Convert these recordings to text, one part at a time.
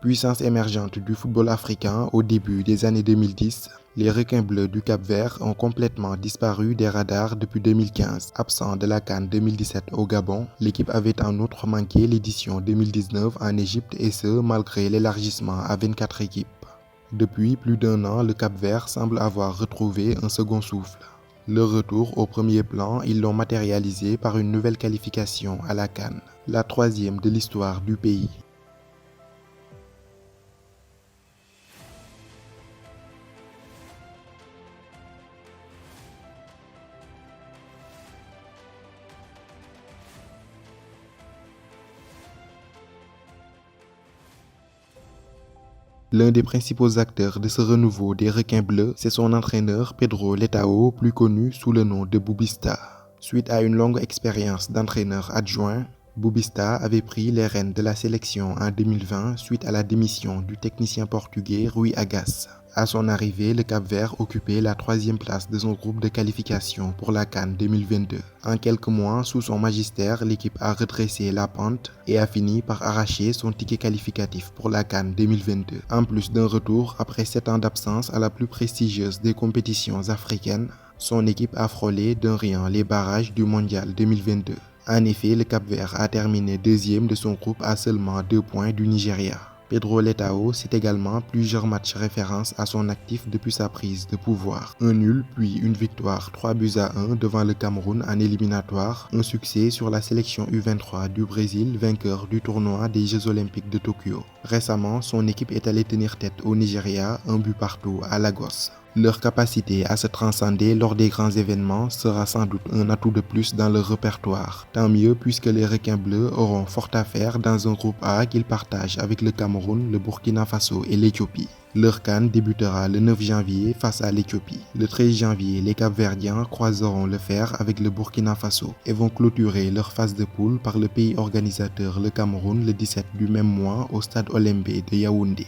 Puissance émergente du football africain au début des années 2010, les requins bleus du Cap-Vert ont complètement disparu des radars depuis 2015. Absent de la CAN 2017 au Gabon, l'équipe avait en outre manqué l'édition 2019 en Égypte et ce, malgré l'élargissement à 24 équipes. Depuis plus d'un an, le Cap-Vert semble avoir retrouvé un second souffle. Leur retour au premier plan, ils l'ont matérialisé par une nouvelle qualification à la CAN, la troisième de l'histoire du pays. L'un des principaux acteurs de ce renouveau des requins bleus, c'est son entraîneur Pedro Letao, plus connu sous le nom de Boubista. Suite à une longue expérience d'entraîneur adjoint, Boubista avait pris les rênes de la sélection en 2020 suite à la démission du technicien portugais Rui Agas. À son arrivée, le Cap-Vert occupait la troisième place de son groupe de qualification pour la CAN 2022. En quelques mois, sous son magistère, l'équipe a redressé la pente et a fini par arracher son ticket qualificatif pour la CAN 2022. En plus d'un retour après 7 ans d'absence à la plus prestigieuse des compétitions africaines, son équipe a frôlé d'un rien les barrages du Mondial 2022. En effet, le Cap-Vert a terminé deuxième de son groupe à seulement 2 points du Nigeria. Pedro Letao, c'est également plusieurs matchs référence à son actif depuis sa prise de pouvoir. Un nul, puis une victoire 3-1 devant le Cameroun en éliminatoire, un succès sur la sélection U23 du Brésil, vainqueur du tournoi des Jeux Olympiques de Tokyo. Récemment, son équipe est allée tenir tête au Nigeria, un but partout à Lagos. Leur capacité à se transcender lors des grands événements sera sans doute un atout de plus dans leur répertoire. Tant mieux puisque les requins bleus auront fort à faire dans un groupe A qu'ils partagent avec le Cameroun, le Burkina Faso et l'Éthiopie. Leur CAN débutera le 9 janvier face à l'Éthiopie. Le 13 janvier, les Cap-Verdiens croiseront le fer avec le Burkina Faso et vont clôturer leur phase de poule par le pays organisateur, le Cameroun, le 17 du même mois au stade Olembe de Yaoundé.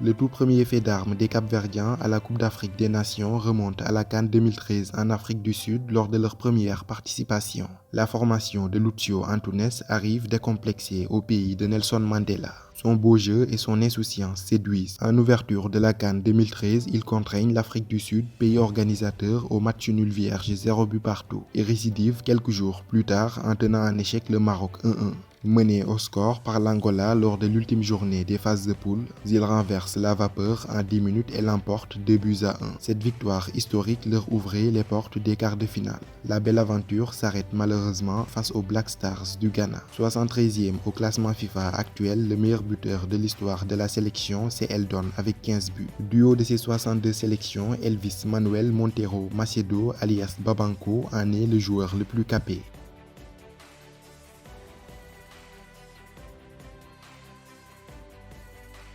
Le tout premier fait d'armes des Cap-Verdiens à la Coupe d'Afrique des Nations remonte à la CAN 2013 en Afrique du Sud lors de leur première participation. La formation de Lucio Antunes arrive décomplexée au pays de Nelson Mandela. Son beau jeu et son insouciance séduisent. En ouverture de la CAN 2013, il contraignent l'Afrique du Sud, pays organisateur, au match nul vierge 0 but partout et récidive quelques jours plus tard en tenant en échec le Maroc 1-1. Mené au score par l'Angola lors de l'ultime journée des phases de poule, ils renversent la vapeur en 10 minutes et l'emportent 2-1. Cette victoire historique leur ouvrait les portes des quarts de finale. La belle aventure s'arrête malheureusement face aux Black Stars du Ghana. 73e au classement FIFA actuel, le meilleur buteur de l'histoire de la sélection, c'est Eldon avec 15 buts. Du haut de ses 62 sélections, Elvis Manuel Montero Macedo alias Babanco en est le joueur le plus capé.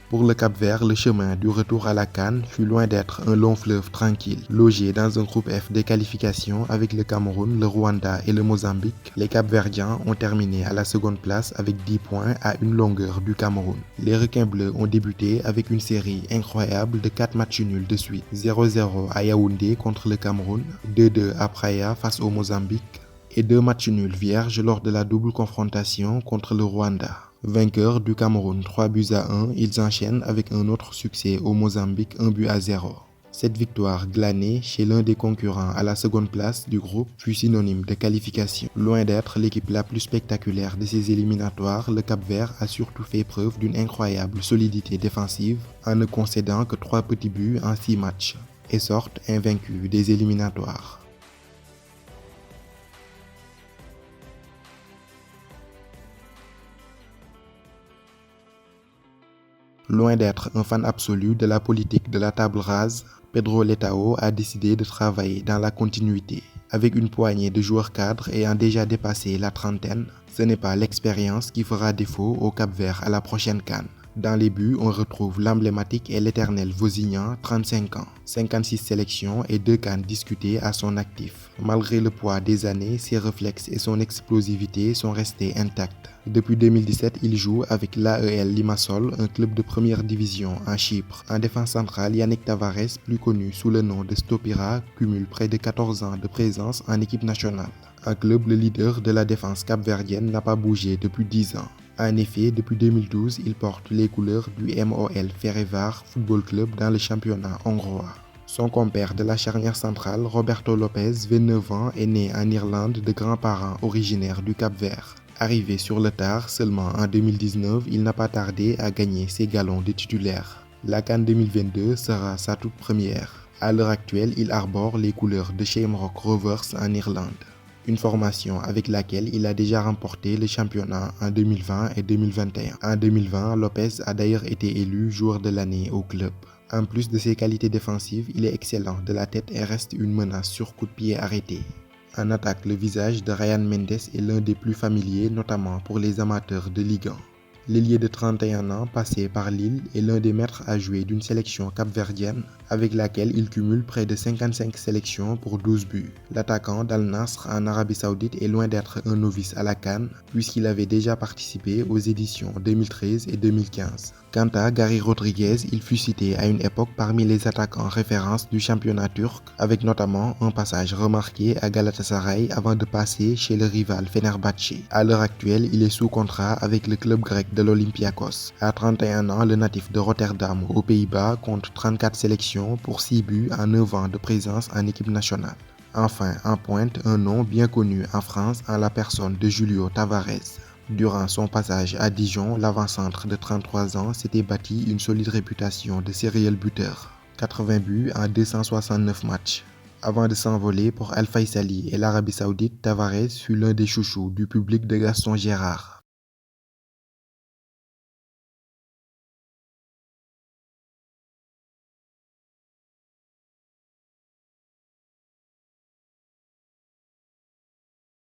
Pour le Cap-Vert, le chemin du retour à la CAN fut loin d'être un long fleuve tranquille. Logés dans un groupe F de qualification avec le Cameroun, le Rwanda et le Mozambique, les Cap-Verdiens ont terminé à la seconde place avec 10 points à une longueur du Cameroun. Les requins bleus ont débuté avec une série incroyable de 4 matchs nuls de suite. 0-0 à Yaoundé contre le Cameroun, 2-2 à Praia face au Mozambique et 2 matchs nuls vierges lors de la double confrontation contre le Rwanda. Vainqueurs du Cameroun 3-1, ils enchaînent avec un autre succès au Mozambique 1-0. Cette victoire glanée chez l'un des concurrents à la seconde place du groupe fut synonyme de qualification. Loin d'être l'équipe la plus spectaculaire de ces éliminatoires, le Cap-Vert a surtout fait preuve d'une incroyable solidité défensive en ne concédant que 3 petits buts en 6 matchs et sortent invaincus des éliminatoires. Loin d'être un fan absolu de la politique de la table rase, Pedro Letao a décidé de travailler dans la continuité. Avec une poignée de joueurs cadres ayant déjà dépassé la trentaine, ce n'est pas l'expérience qui fera défaut au Cap-Vert à la prochaine CAN. Dans les buts, on retrouve l'emblématique et l'éternel Vozinha, 35 ans, 56 sélections et 2 CAN disputées à son actif. Malgré le poids des années, ses réflexes et son explosivité sont restés intacts. Depuis 2017, il joue avec l'AEL Limassol, un club de première division en Chypre. En défense centrale, Yannick Tavares, plus connu sous le nom de Stopira, cumule près de 14 ans de présence en équipe nationale. Un club, le leader de la défense capverdienne, n'a pas bougé depuis 10 ans. En effet, depuis 2012, il porte les couleurs du MOL Férévar Football Club dans le championnat hongrois. Son compère de la charnière centrale, Roberto Lopez, 29 ans, est né en Irlande de grands-parents originaires du Cap-Vert. Arrivé sur le tard seulement en 2019, il n'a pas tardé à gagner ses galons de titulaire. La CAN 2022 sera sa toute première. À l'heure actuelle, il arbore les couleurs de Shamrock Rovers en Irlande. Une formation avec laquelle il a déjà remporté le championnat en 2020 et 2021. En 2020, Lopez a d'ailleurs été élu joueur de l'année au club. En plus de ses qualités défensives, il est excellent de la tête et reste une menace sur coup de pied arrêté. En attaque, le visage de Ryan Mendes est l'un des plus familiers, notamment pour les amateurs de Ligue 1. L'ailier de 31 ans, passé par Lille, est l'un des maîtres à jouer d'une sélection capverdienne, avec laquelle il cumule près de 55 sélections pour 12 buts. L'attaquant d'Al Nasr en Arabie Saoudite est loin d'être un novice à la CAN, puisqu'il avait déjà participé aux éditions 2013 et 2015. Quant à Gary Rodriguez, il fut cité à une époque parmi les attaquants références du championnat turc, avec notamment un passage remarqué à Galatasaray avant de passer chez le rival Fenerbahçe. À l'heure actuelle, il est sous contrat avec le club grec de l'Olympiakos. À 31 ans, le natif de Rotterdam aux Pays-Bas compte 34 sélections pour 6 buts en 9 ans de présence en équipe nationale. Enfin, en pointe, un nom bien connu en France en la personne de Julio Tavares. Durant son passage à Dijon, l'avant-centre de 33 ans s'était bâti une solide réputation de serial buteur. 80 buts en 269 matchs. Avant de s'envoler pour Al Faisaly et l'Arabie Saoudite, Tavares fut l'un des chouchous du public de Gaston Gérard.